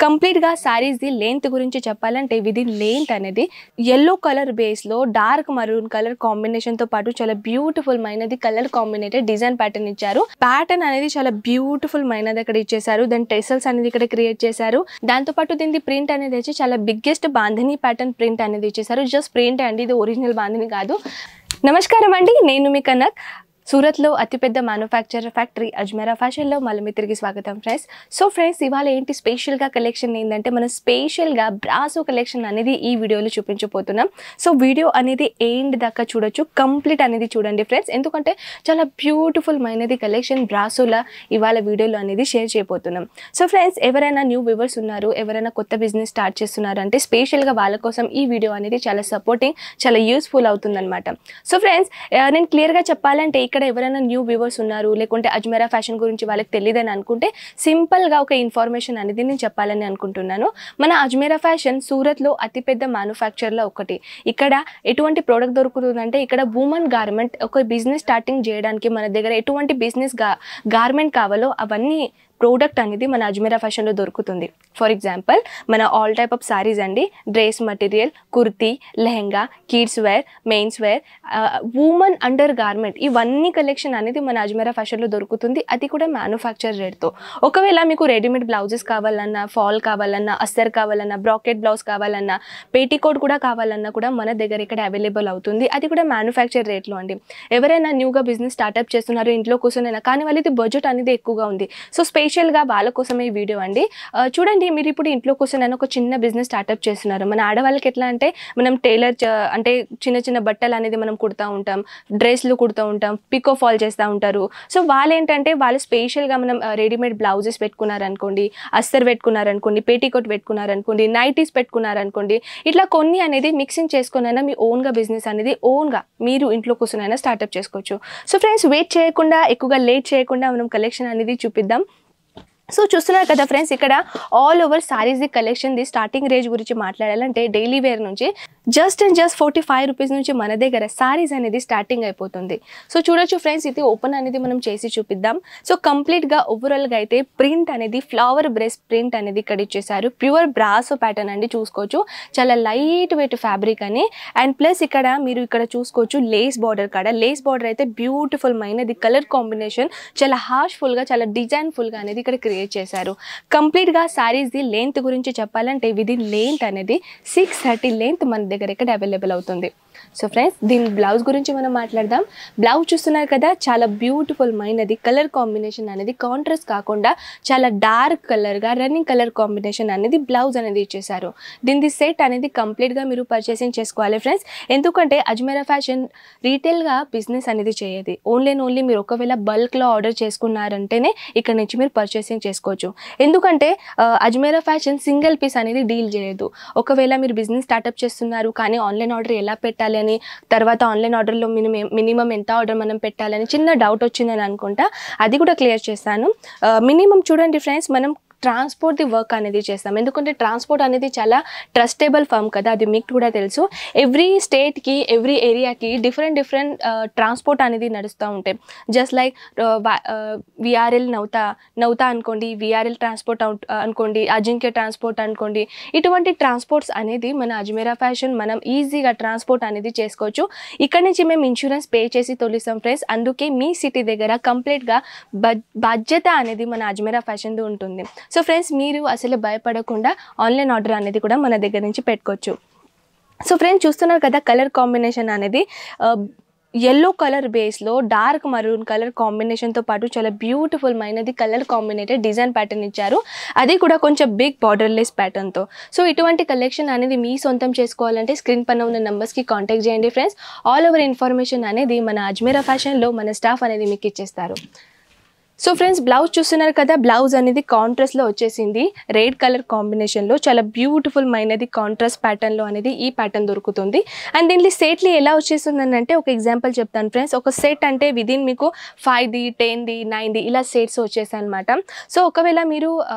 Complete గా saris the length గురించి చెప్పాలంటే విది లెంత్ అనేది yellow కలర్ బేస్ లో డార్క్ మరూన్ కలర్ కాంబినేషన్ తో పాటు చాలా బ్యూటిఫుల్ మైనది కలర్ కాంబినేటెడ్ డిజైన్ ప్యాటర్న్ ఇచ్చారు. ప్యాటర్న్ అనేది చాలా బ్యూటిఫుల్ మైనది ఇక్కడ ఇచ్చేసారు. దాని టెసల్స్ అనేది ఇక్కడ క్రియేట్ చేశారు. దాంతో పాటు దీని ప్రింట్ అనేది వచ్చి చాలా బిగ్గెస్ట్ బాంధిని ప్యాటర్న్ ప్రింట్ అనేది ఇచ్చేసారు. జస్ట్ ప్రింట్ అండి, ఇది ఒరిజినల్ బాంధిని కాదు. నమస్కారం అండి, నేను మీ కనక్. సూరత్లో అతిపెద్ద మ్యానుఫ్యాక్చరర్ ఫ్యాక్టరీ అజ్మేరా ఫ్యాషన్లో మళ్ళీ మీ తిరిగి స్వాగతం ఫ్రెండ్స్. సో ఫ్రెండ్స్, ఇవాళ ఏంటి స్పెషల్గా కలెక్షన్ ఏంటంటే మనం స్పెషల్గా బ్రాసో కలెక్షన్ అనేది ఈ వీడియోలో చూపించబోతున్నాం. సో వీడియో అనేది ఎండ్ దాకా చూడొచ్చు, కంప్లీట్ అనేది చూడండి ఫ్రెండ్స్, ఎందుకంటే చాలా బ్యూటిఫుల్ మైనది కలెక్షన్ బ్రాసోలా ఇవాళ వీడియోలో అనేది షేర్ చేయబోతున్నాం. సో ఫ్రెండ్స్, ఎవరైనా న్యూ వ్యూవర్స్ ఉన్నారు, ఎవరైనా కొత్త బిజినెస్ స్టార్ట్ చేస్తున్నారు అంటే స్పెషల్గా వాళ్ళ కోసం ఈ వీడియో అనేది చాలా సపోర్టింగ్, చాలా యూస్ఫుల్ అవుతుందన్నమాట. సో ఫ్రెండ్స్, నేను క్లియర్గా చెప్పాలంటే ఇక్కడ ఎవరైనా న్యూ వ్యూవర్స్ ఉన్నారు, లేకుంటే అజ్మేరా ఫ్యాషన్ గురించి వాళ్ళకి తెలియదని అనుకుంటే సింపుల్గా ఒక ఇన్ఫర్మేషన్ అనేది నేను చెప్పాలని అనుకుంటున్నాను. మన అజ్మేరా ఫ్యాషన్ సూరత్లో అతిపెద్ద మ్యానుఫ్యాక్చర్లో ఒకటి. ఇక్కడ ఎటువంటి ప్రోడక్ట్ దొరుకుతుందంటే ఇక్కడ ఉమెన్ గార్మెంట్, ఒక బిజినెస్ స్టార్టింగ్ చేయడానికి మన దగ్గర ఎటువంటి బిజినెస్ గార్మెంట్ కావాలో అవన్నీ ప్రోడక్ట్ అనేది మన అజ్మేరా ఫ్యాషన్లో దొరుకుతుంది. ఫర్ ఎగ్జాంపుల్, మన ఆల్ టైప్ ఆఫ్ సారీస్ అండి, dress material, kurti, lehenga, kids wear, men's wear, women under garment, ఇవన్నీ కలెక్షన్ అనేది మన అజ్మేరా ఫ్యాషన్లో దొరుకుతుంది. అది కూడా మ్యానుఫ్యాక్చర్ రేట్తో. ఒకవేళ మీకు రెడీమేడ్ బ్లౌజెస్ కావాలన్నా, ఫాల్ కావాలన్నా, అస్తర్ కావాలన్నా, బ్రాకెట్ బ్లౌజ్ కావాలన్నా, పేటీకోట్ కూడా కావాలన్నా కూడా మన దగ్గర ఇక్కడ అవైలబుల్ అవుతుంది. అది కూడా మ్యానుఫ్యాక్చర్ రేట్లో అండి. ఎవరైనా న్యూగా బిజినెస్ స్టార్ట్అప్ చేస్తున్నారు, ఇంట్లో కూర్చొనైనా, కానీ వాళ్ళది బడ్జెట్ అనేది ఎక్కువగా ఉంది. సో స్పెషల్గా వాళ్ళ కోసమే ఈ వీడియో అండి. చూడండి, మీరు ఇప్పుడు ఇంట్లో కూర్చొని ఒక చిన్న బిజినెస్ స్టార్ట్అప్ చేస్తున్నారు. మన ఆడవాళ్ళకి ఎట్లా అంటే మనం టైలర్ అంటే చిన్న చిన్న బట్టలు అనేది మనం కుడుతూ ఉంటాం, డ్రెస్లు కుడుతూ ఉంటాం, పికో ఫాల్ చేస్తూ ఉంటారు. సో వాళ్ళు ఏంటంటే వాళ్ళు స్పెషల్గా మనం రెడీమేడ్ బ్లౌజెస్ పెట్టుకున్నారనుకోండి, అస్తర్ పెట్టుకున్నారనుకోండి, పేటీకోట్ పెట్టుకున్నారనుకోండి, నైటీస్ పెట్టుకున్నారనుకోండి, ఇట్లా కొన్ని అనేది మిక్సింగ్ చేసుకునైనా మీ ఓన్గా బిజినెస్ అనేది ఓన్గా మీరు ఇంట్లో కూర్చొనైనా స్టార్ట్అప్ చేసుకోవచ్చు. సో ఫ్రెండ్స్, వెయిట్ చేయకుండా, ఎక్కువగా లేట్ చేయకుండా మనం కలెక్షన్ అనేది చూపిద్దాం. సో చూస్తున్నారు కదా ఫ్రెండ్స్, ఇక్కడ all over saris the collection the starting range గురించి మాట్లాడాలంటే డైలీ వేర్ నుంచి జస్ట్ 45 రూపీస్ నుంచి మన దగ్గర సారీస్ అనేది స్టార్టింగ్ అయిపోతుంది. సో చూడొచ్చు ఫ్రెండ్స్, ఇది ఓపెన్ అనేది మనం చేసి చూపిద్దాం. సో కంప్లీట్గా ఓవరాల్గా అయితే ప్రింట్ అనేది ఫ్లవర్ బ్రెస్ట్ ప్రింట్ అనేది ఇక్కడ ఇచ్చేసారు. ప్యూర్ బ్రాసో ప్యాటర్న్ అండి, చూసుకోవచ్చు. చాలా లైట్ వెయిట్ ఫ్యాబ్రిక్ అని. అండ్ ప్లస్ ఇక్కడ మీరు ఇక్కడ చూసుకోవచ్చు లేస్ బార్డర్ కాడ, లేస్ బార్డర్ అయితే బ్యూటిఫుల్ మైనది కలర్ కాంబినేషన్, చాలా హార్ష్ఫుల్గా, చాలా డిజైన్ఫుల్గా అనేది ఇక్కడ క్రియేట్ చేశారు. కంప్లీట్గా సారీస్ ది లెంత్ గురించి చెప్పాలంటే విది లెంత్ అనేది 630 లెంత్ మన దగ్గర ఇక్కడ అవైలబుల్ అవుతుంది. సో ఫ్రెండ్స్, దీని బ్లౌజ్ గురించి మనం మాట్లాడదాం. బ్లౌజ్ చూస్తున్నారు కదా, చాలా బ్యూటిఫుల్ మైనది కలర్ కాంబినేషన్ అనేది కాంట్రాస్ట్ కాకుండా చాలా డార్క్ కలర్గా రన్నింగ్ కలర్ కాంబినేషన్ అనేది బ్లౌజ్ అనేది ఇచ్చేసారు. దీని సెట్ అనేది కంప్లీట్గా మీరు పర్చేసింగ్ చేసుకోవాలి ఫ్రెండ్స్, ఎందుకంటే అజ్మేరా ఫ్యాషన్ రీటైల్గా బిజినెస్ అనేది చేయదు. ఓన్లీ మీరు ఒకవేళ బల్క్లో ఆర్డర్ చేసుకున్నారంటేనే ఇక్కడ నుంచి మీరు పర్చేసింగ్ చేసుకోవచ్చు. ఎందుకంటే అజ్మేరా ఫ్యాషన్ సింగిల్ పీస్ అనేది డీల్ చేయదు. ఒకవేళ మీరు బిజినెస్ స్టార్ట్అప్ చేస్తున్నారు కానీ ఆన్లైన్ ఆర్డర్ ఎలా పెట్టాలి అని, తర్వాత ఆన్లైన్ ఆర్డర్లో మినిమం ఎంత ఆర్డర్ మనం పెట్టాలని చిన్న డౌట్ వచ్చిందని అనుకుంటా, అది కూడా క్లియర్ చేస్తాను. మినిమం చూడండి ఫ్రెండ్స్, మనం ట్రాన్స్పోర్ట్ ది వర్క్ అనేది చేస్తాం. ఎందుకంటే ట్రాన్స్పోర్ట్ అనేది చాలా ట్రస్టబుల్ ఫర్మ్ కదా, అది మీకు కూడా తెలుసు. ఎవ్రీ స్టేట్కి, ఎవ్రీ ఏరియాకి డిఫరెంట్ ట్రాన్స్పోర్ట్ అనేది నడుస్తూ ఉంటాయి. జస్ట్ లైక్ విఆర్ఎల్ నౌతా అనుకోండి, విఆర్ఎల్ ట్రాన్స్పోర్ట్ అనుకోండి, అజింక్య ట్రాన్స్పోర్ట్ అనుకోండి, ఇటువంటి ట్రాన్స్పోర్ట్స్ అనేది మన అజ్మేరా ఫ్యాషన్ మనం ఈజీగా ట్రాన్స్పోర్ట్ అనేది చేసుకోవచ్చు. ఇక్కడ నుంచి మేము ఇన్సూరెన్స్ పే చేసి తొలిస్తాం ఫ్రెండ్స్. అందుకే మీ సిటీ దగ్గర కంప్లీట్గా బాధ్యత అనేది మన అజ్మేరా ఫ్యాషన్ది ఉంటుంది. సో ఫ్రెండ్స్, మీరు అసలు భయపడకుండా ఆన్లైన్ ఆర్డర్ అనేది కూడా మన దగ్గర నుంచి పెట్టుకోవచ్చు. సో ఫ్రెండ్స్, చూస్తున్నారు కదా కలర్ కాంబినేషన్ అనేది yellow కలర్ బేస్లో డార్క్ మరూన్ కలర్ కాంబినేషన్తో పాటు చాలా బ్యూటిఫుల్ మైనది కలర్ కాంబినేటెడ్ డిజైన్ ప్యాటర్న్ ఇచ్చారు. అది కూడా కొంచెం బిగ్ బార్డర్లెస్ ప్యాటర్న్తో. సో ఇటువంటి కలెక్షన్ అనేది మీ సొంతం చేసుకోవాలంటే స్క్రీన్ పైన ఉన్న నెంబర్స్కి కాంటాక్ట్ చేయండి ఫ్రెండ్స్. ఆల్ ఓవర్ ఇన్ఫర్మేషన్ అనేది మన అజ్మేరా ఫ్యాషన్లో మన స్టాఫ్ అనేది మీకు ఇచ్చేస్తారు. సో ఫ్రెండ్స్, బ్లౌజ్ చూస్తున్నారు కదా, బ్లౌజ్ అనేది కాంట్రాస్ట్లో వచ్చేసింది. రెడ్ కలర్ కాంబినేషన్లో చాలా బ్యూటిఫుల్ మైనది కాంట్రాస్ట్ ప్యాటర్న్లో అనేది ఈ ప్యాటర్న్ దొరుకుతుంది. అండ్ దీంట్లో సెట్లు ఎలా వచ్చేస్తుందని అంటే ఒక ఎగ్జాంపుల్ చెప్తాను ఫ్రెండ్స్. ఒక సెట్ అంటే విదిన్ మీకు 5ది, 10ది, 9ది ఇలా సెట్స్ వచ్చేసాయి అనమాట. సో ఒకవేళ మీరు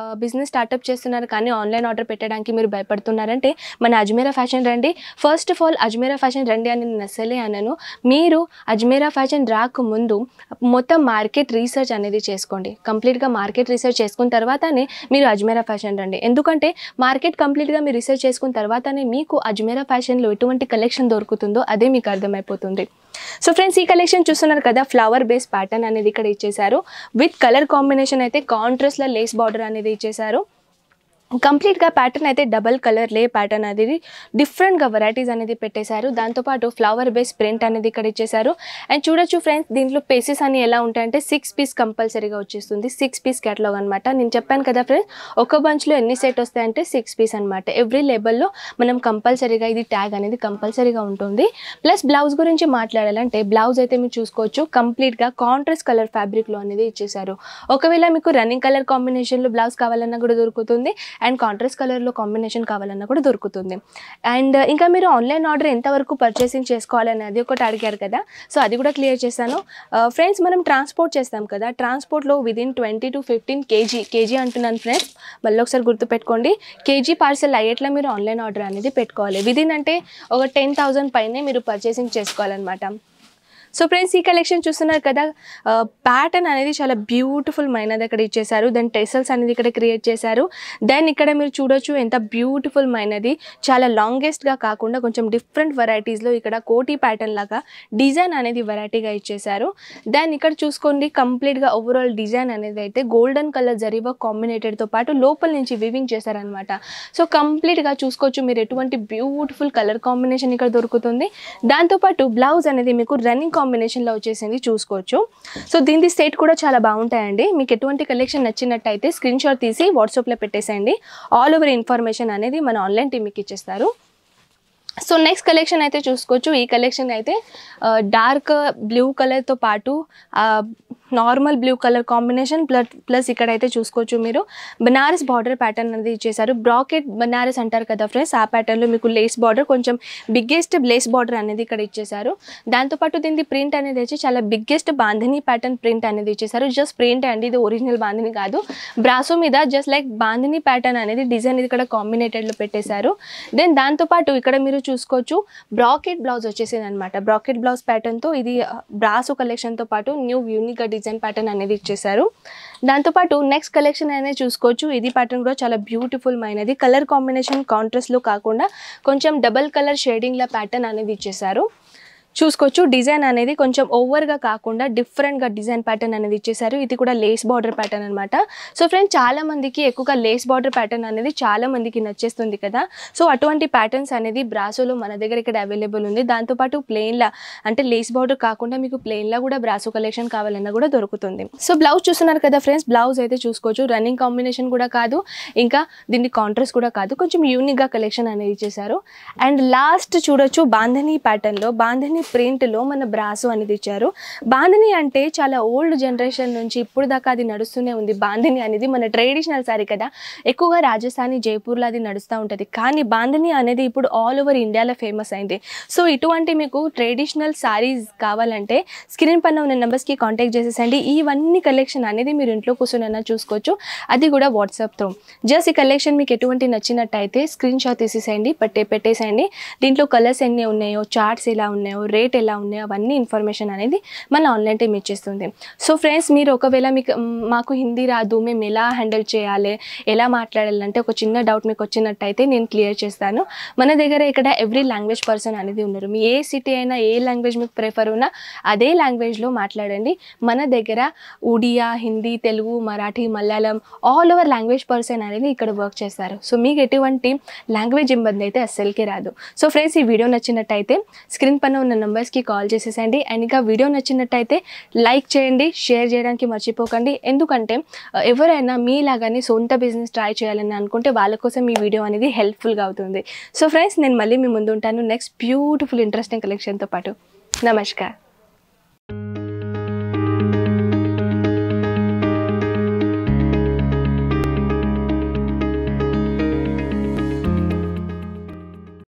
బిజినెస్ స్టార్ట్అప్ చేస్తున్నారు కానీ ఆన్లైన్ ఆర్డర్ పెట్టడానికి మీరు భయపడుతున్నారంటే మన అజ్మేరా ఫ్యాషన్ రండి. First of all Ajmera fashion రండి అని నేను అసలే అనను. మీరు అజ్మేరా ఫ్యాషన్ రాకముందు మొత్తం మార్కెట్ రీసెర్చ్ అనేది చేసుకోండి. కంప్లీట్గా మార్కెట్ రీసెర్చ్ చేసుకున్న తర్వాతనే మీరు అజ్మేరా ఫ్యాషన్ రండి. ఎందుకంటే మార్కెట్ కంప్లీట్గా మీరు రీసెర్చ్ చేసుకున్న తర్వాతనే మీకు అజ్మేరా ఫ్యాషన్లో ఎటువంటి కలెక్షన్ దొరుకుతుందో అదే మీకు అర్థమైపోతుంది. సో ఫ్రెండ్స్, ఈ కలెక్షన్ చూస్తున్నారు కదా, ఫ్లవర్ బేస్ ప్యాటర్న్ అనేది ఇక్కడ ఇచ్చేసారు. విత్ కలర్ కాంబినేషన్ అయితే కాంట్రాస్ట్లో లేస్ బార్డర్ అనేది ఇచ్చేసారు. కంప్లీట్గా ప్యాటర్న్ అయితే డబల్ కలర్ లే ప్యాటర్న్ అనేది డిఫరెంట్గా వెరైటీస్ అనేది పెట్టేశారు. దాంతోపాటు ఫ్లవర్ బేస్ ప్రింట్ అనేది ఇక్కడ ఇచ్చేసారు. అండ్ చూడొచ్చు ఫ్రెండ్స్, దీంట్లో పీసెస్ అని ఎలా ఉంటాయంటే 6 పీస్ కంపల్సరీగా వచ్చేస్తుంది. 6 పీస్ క్యాటలాగ్ అనమాట. నేను చెప్పాను కదా ఫ్రెండ్స్, ఒక బంచ్లో ఎన్ని సెట్ వస్తాయంటే 6 పీస్ అనమాట. ఎవ్రీ లేబుల్లో మనం కంపల్సరీగా ఇది ట్యాగ్ అనేది కంపల్సరీగా ఉంటుంది. ప్లస్ బ్లౌజ్ గురించి మాట్లాడాలంటే బ్లౌజ్ అయితే మీరు చూసుకోవచ్చు, కంప్లీట్గా కాంట్రాస్ట్ కలర్ ఫ్యాబ్రిక్లో అనేది ఇచ్చేసారు. ఒకవేళ మీకు రన్నింగ్ కలర్ కాంబినేషన్లో బ్లౌజ్ కావాలన్నా కూడా దొరుకుతుంది, అండ్ కాంట్రాస్ట్ కలర్లో కాంబినేషన్ కావాలన్నా కూడా దొరుకుతుంది. అండ్ ఇంకా మీరు ఆన్లైన్ ఆర్డర్ ఎంతవరకు పర్చేసింగ్ చేసుకోవాలనేది ఒకటి అడిగారు కదా, సో అది కూడా క్లియర్ చేశాను. ఫ్రెండ్స్, మనం ట్రాన్స్పోర్ట్ చేస్తాం కదా, ట్రాన్స్పోర్ట్లో విదిన్ 20 to 15 కేజీ అంటున్నాను ఫ్రెండ్స్, మళ్ళీ ఒకసారి గుర్తుపెట్టుకోండి. కేజీ పార్సల్ అయ్యేట్లా మీరు ఆన్లైన్ ఆర్డర్ అనేది పెట్టుకోవాలి. విదిన్ అంటే ఒక 10,000 పైనే మీరు పర్చేసింగ్ చేసుకోవాలన్నమాట. సో ఫ్రెండ్స్, ఈ కలెక్షన్ చూస్తున్నారు కదా, ప్యాటర్న్ అనేది చాలా బ్యూటిఫుల్ మైనది ఇక్కడ ఇచ్చేసారు. దెన్ టెసల్స్ అనేది ఇక్కడ క్రియేట్ చేశారు. దెన్ ఇక్కడ మీరు చూడొచ్చు ఎంత బ్యూటిఫుల్ మైనది, చాలా లాంగెస్ట్గా కాకుండా కొంచెం డిఫరెంట్ వెరైటీస్లో ఇక్కడ కోటీ ప్యాటర్న్ లాగా డిజైన్ అనేది వెరైటీగా ఇచ్చేసారు. దెన్ ఇక్కడ చూసుకోండి, కంప్లీట్గా ఓవరాల్ డిజైన్ అనేది అయితే గోల్డెన్ కలర్ జరీవర్క్ కాంబినేటెడ్తో పాటు లోపల నుంచి వివింగ్ చేశారనమాట. సో కంప్లీట్గా చూసుకోవచ్చు మీరు ఎటువంటి బ్యూటిఫుల్ కలర్ కాంబినేషన్ ఇక్కడ దొరుకుతుంది. దాంతోపాటు బ్లౌజ్ అనేది మీకు రన్నింగ్ కాంబినేషన్లో వచ్చేసింది చూసుకోవచ్చు. సో దీని సెట్ కూడా చాలా బాగుంటాయండి. మీకు ఎటువంటి కలెక్షన్ నచ్చినట్టయితే స్క్రీన్ షాట్ తీసి వాట్సాప్లో పెట్టేసేయండి. ఆల్ ఓవర్ ఇన్ఫర్మేషన్ అనేది మన ఆన్లైన్ టీమ్ మీకు ఇచ్చేస్తారు. సో నెక్స్ట్ కలెక్షన్ అయితే చూసుకోవచ్చు. ఈ కలెక్షన్ అయితే డార్క్ బ్లూ కలర్తో పాటు normal blue colour combination plus ఇక్కడైతే చూసుకోవచ్చు మీరు బనారస్ బార్డర్ ప్యాటర్న్ అనేది ఇచ్చేసారు. బ్రాకెట్ బనారస్ అంటారు కదా ఫ్రెండ్స్, ఆ ప్యాటర్న్లో మీకు లేస్ బార్డర్, కొంచెం బిగ్గెస్ట్ లేస్ బార్డర్ అనేది ఇక్కడ ఇచ్చేసారు. దాంతోపాటు దీని ప్రింట్ అనేది వచ్చి చాలా బిగ్గెస్ట్ బాంధిని ప్యాటర్న్ ప్రింట్ అనేది ఇచ్చేసారు. జస్ట్ ప్రింట్ అండి, ఇది ఒరిజినల్ బాంధిని కాదు. బ్రాసో మీద జస్ట్ లైక్ బాంధిని ప్యాటర్న్ అనేది డిజైన్ ఇది ఇక్కడ కాంబినేటెడ్లో పెట్టేశారు. దెన్ దాంతోపాటు ఇక్కడ మీరు చూసుకోవచ్చు బ్రాకెట్ బ్లౌజ్ వచ్చేసింది అనమాట. బ్రాకెట్ బ్లౌజ్ ప్యాటర్న్తో ఇది బ్రాసో కలెక్షన్తో పాటు న్యూ యూనిక్గా డిజైన్ ప్యాటర్న్ అనేది ఇచ్చేసారు. దాంతోపాటు నెక్స్ట్ కలెక్షన్ అనేది చూసుకోవచ్చు. ఇది ప్యాటర్న్ కూడా చాలా బ్యూటిఫుల్ మైనది. కలర్ కాంబినేషన్ కాంట్రాస్ట్లో కాకుండా కొంచెం డబల్ కలర్ షేడింగ్ల ప్యాటర్న్ అనేది ఇచ్చేసారు. చూసుకోవచ్చు డిజైన్ అనేది కొంచెం ఓవర్గా కాకుండా డిఫరెంట్గా డిజైన్ ప్యాటర్న్ అనేది ఇచ్చేసారు. ఇది కూడా లేస్ బార్డర్ ప్యాటర్న్ అనమాట. సో ఫ్రెండ్స్, చాలా మందికి ఎక్కువగా లేస్ బార్డర్ ప్యాటర్న్ అనేది చాలా మందికి నచ్చేస్తుంది కదా. సో అటువంటి ప్యాటర్న్స్ అనేది బ్రాసోలో మన దగ్గర ఇక్కడ అవైలబుల్ ఉంది. దాంతోపాటు ప్లెయిన్లా అంటే లేస్ బార్డర్ కాకుండా మీకు ప్లెయిన్లా కూడా బ్రాసో కలెక్షన్ కావాలన్నా కూడా దొరుకుతుంది. సో బ్లౌజ్ చూస్తున్నారు కదా ఫ్రెండ్స్, బ్లౌజ్ అయితే చూసుకోవచ్చు రన్నింగ్ కాంబినేషన్ కూడా కాదు, ఇంకా దీన్ని కాంట్రాస్ట్ కూడా కాదు, కొంచెం యూనిక్గా కలెక్షన్ అనేది ఇచ్చేసారు. అండ్ లాస్ట్ చూడొచ్చు బాంధనీ ప్యాటర్న్లో, బాంధనీ ప్రింట్లో మన బ్రాసో అనేది ఇచ్చారు. బాంధనీ అంటే చాలా ఓల్డ్ జనరేషన్ నుంచి ఇప్పుడు దాకా అది నడుస్తూనే ఉంది. బాంధనీ అనేది మన ట్రెడిషనల్ సారీ కదా, ఎక్కువగా రాజస్థానీ జైపూర్లో అది నడుస్తూ ఉంటుంది. కానీ బాంధనీ అనేది ఇప్పుడు ఆల్ ఓవర్ ఇండియాలో ఫేమస్ అయింది. సో ఇటువంటి మీకు ట్రెడిషనల్ సారీస్ కావాలంటే స్క్రీన్ పైన ఉన్న నెంబర్స్కి కాంటాక్ట్ చేసేసండి. ఇవన్నీ కలెక్షన్ అనేది మీరు ఇంట్లో కూర్చొని చూసుకోవచ్చు, అది కూడా వాట్సాప్తో. జస్ట్ ఈ కలెక్షన్ మీకు ఎటువంటి నచ్చినట్టయితే స్క్రీన్ షాట్ తీసేసేయండి, పెట్టేసేయండి. దీంట్లో కలర్స్ ఎన్ని ఉన్నాయో, చార్ట్స్ ఎలా ఉన్నాయో, రేట్ ఎలా ఉన్నాయో అవన్నీ ఇన్ఫర్మేషన్ అనేది మన ఆన్లైన్ టీమ్ ఇచ్చేస్తుంది. సో ఫ్రెండ్స్, మీరు ఒకవేళ మాకు హిందీ రాదు, మేము ఎలా హ్యాండిల్ చేయాలి, ఎలా మాట్లాడాలంటే ఒక చిన్న డౌట్ మీకు వచ్చినట్టయితే నేను క్లియర్ చేస్తాను. మన దగ్గర ఇక్కడ ఎవ్రీ లాంగ్వేజ్ పర్సన్ అనేది ఉన్నారు. మీ ఏ సిటీ అయినా ఏ లాంగ్వేజ్ మీకు ప్రిఫర్ ఉన్నా అదే లాంగ్వేజ్లో మాట్లాడండి. మన దగ్గర Odia, Hindi, Telugu, Marathi, Malayalam all over language person అనేది ఇక్కడ వర్క్ చేస్తారు. సో మీకు ఎటువంటి లాంగ్వేజ్ ఇబ్బంది అయితే అస్సలకే రాదు. సో ఫ్రెండ్స్, ఈ వీడియో నచ్చినట్టయితే స్క్రీన్ పైన ఉన్న నెంబర్స్కి కాల్ చేసేసండి. అండ్ ఇంకా వీడియో నచ్చినట్టయితే లైక్ చేయండి, షేర్ చేయడానికి మర్చిపోకండి. ఎందుకంటే ఎవరైనా మీలాగానే సొంత బిజినెస్ ట్రై చేయాలని అనుకుంటే వాళ్ళ కోసం ఈ వీడియో అనేది హెల్ప్ఫుల్గా అవుతుంది. సో ఫ్రెండ్స్, నేను మళ్ళీ మీ ముందు ఉంటాను నెక్స్ట్ బ్యూటిఫుల్ ఇంట్రెస్టింగ్ కలెక్షన్తో పాటు. నమస్కారం.